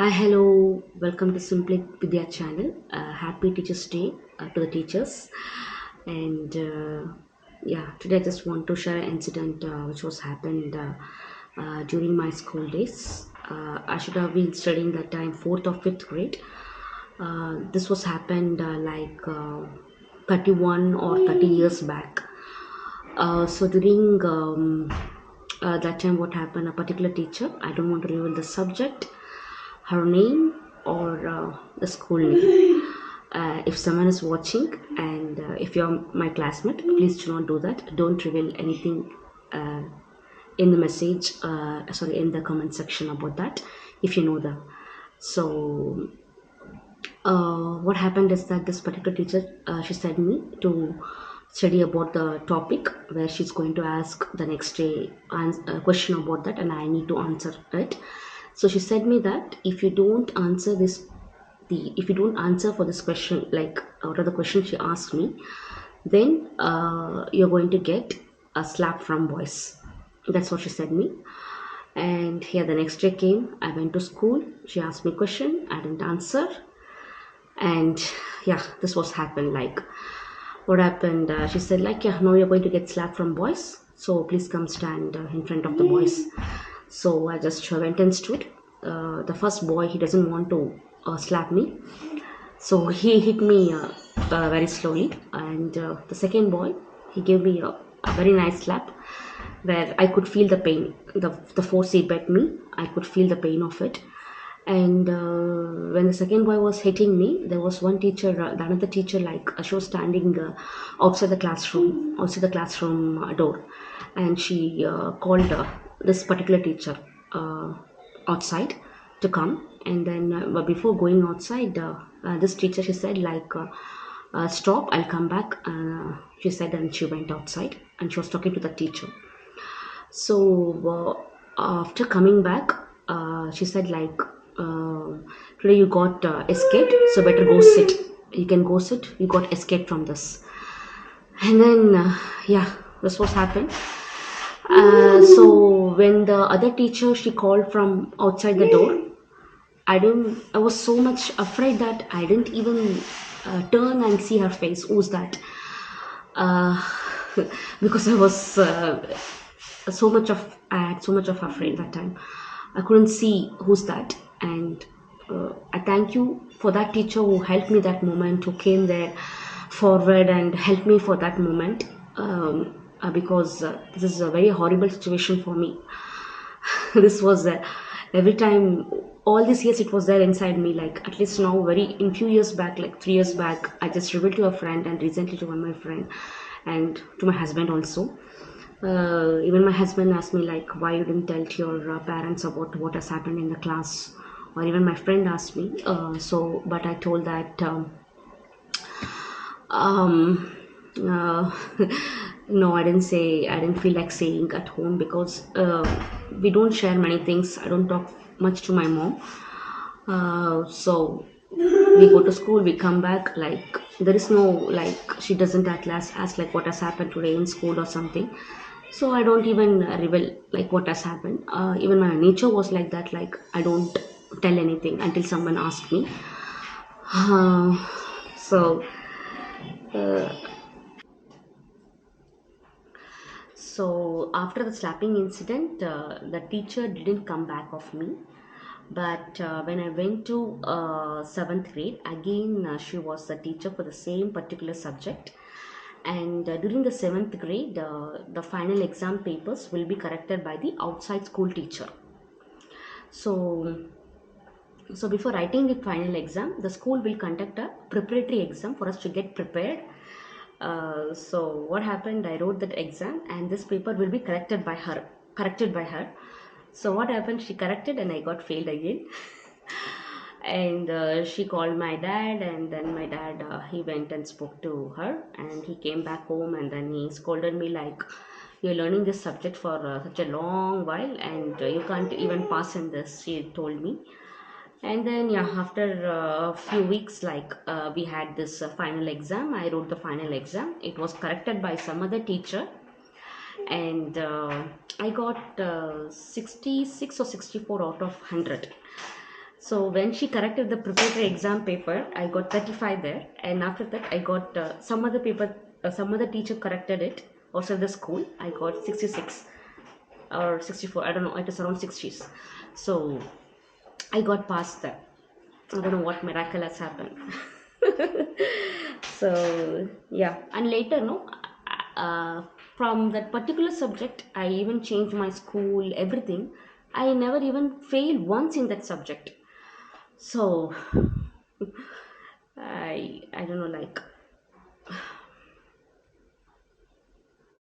Hello, welcome to Simply Vidya channel. Happy Teachers Day to the teachers. And yeah, today I just want to share an incident which was happened during my school days. I should have been studying that time, fourth or fifth grade. This was happened 31 or 30 years back. So during that time, what happened? A particular teacher, I don't want to reveal the subject, her name, or the school name. If someone is watching, and if you're my classmate, please do not do that. Don't reveal anything uh, in the message. Sorry, in the comment section about that. If you know them. So what happened is that this particular teacher, she sent me to study about the topic where she's going to ask the next day a question about that, and I need to answer it. So she said me that if you don't answer for this question, like out of the question she asked me, then you're going to get a slap from boys. That's what she said me. And here the next day came, I went to school, she asked me a question, I didn't answer. And yeah, this was happened. Like what happened, she said like, yeah, now you're going to get slapped from boys, so please come stand in front of the boys. So I just went and stood. The first boy, he doesn't want to slap me, so he hit me very slowly. And the second boy, he gave me a very nice slap where I could feel the pain. The force he bit me, I could feel the pain of it. And when the second boy was hitting me, there was one teacher, the another teacher, like she was standing outside the classroom door, and she called this particular teacher outside to come. And then, but before going outside, this teacher, she said like, "Stop! I'll come back." She said, and she went outside, and she was talking to the teacher. So after coming back, she said like, today you got escaped, so better go sit. You can go sit. You got escaped from this. And then yeah, this was happened. So when the other teacher, she called from outside the door, I was so much afraid that I didn't even turn and see her face. Who's that? Uh, because I had so much of afraid that time. I couldn't see who's that. And I thank you for that teacher who helped me that moment, who came there forward and helped me for that moment. Because this is a very horrible situation for me. This was every time, all these years it was there inside me. Like at least now, very in few years back, like 3 years back, I just revealed to a friend, and recently to one of my friend, and to my husband also. Even my husband asked me like, why you didn't tell to your parents about what has happened in the class. Or even my friend asked me, but I told that um, uh, no, I didn't feel like saying at home, because we don't share many things. I don't talk much to my mom. So we go to school, we come back, like there is no, like she doesn't at last ask like what has happened today in school or something. So I don't even reveal like what has happened. Even my nature was like that, like I don't tell anything until someone asks me. So So after the slapping incident, the teacher didn't come back of me. But when I went to seventh grade, again she was the teacher for the same particular subject. And during the seventh grade, the final exam papers will be corrected by the outside school teacher. So so before writing the final exam, the school will conduct a preparatory exam for us to get prepared. So what happened? I wrote that exam, and this paper will be corrected by her. Corrected by her. So what happened? She corrected, and I got failed again. And she called my dad, and then my dad, he went and spoke to her, and he came back home, and then he scolded me like, "You're learning this subject for such a long while, and you can't even pass in this," she told me. And then yeah, after a few weeks, like we had this final exam. I wrote the final exam. It was corrected by some other teacher, and I got 66 or 64 out of 100. So when she corrected the preparatory exam paper, I got 35 there, and after that I got some other paper, some other teacher corrected it outside the school. I got 66 or 64, I don't know, it is around 60s. So I got past that. I don't know what miracle has happened. So yeah, and later, no, from that particular subject, I even changed my school, everything. I never even failed once in that subject. So I don't know, like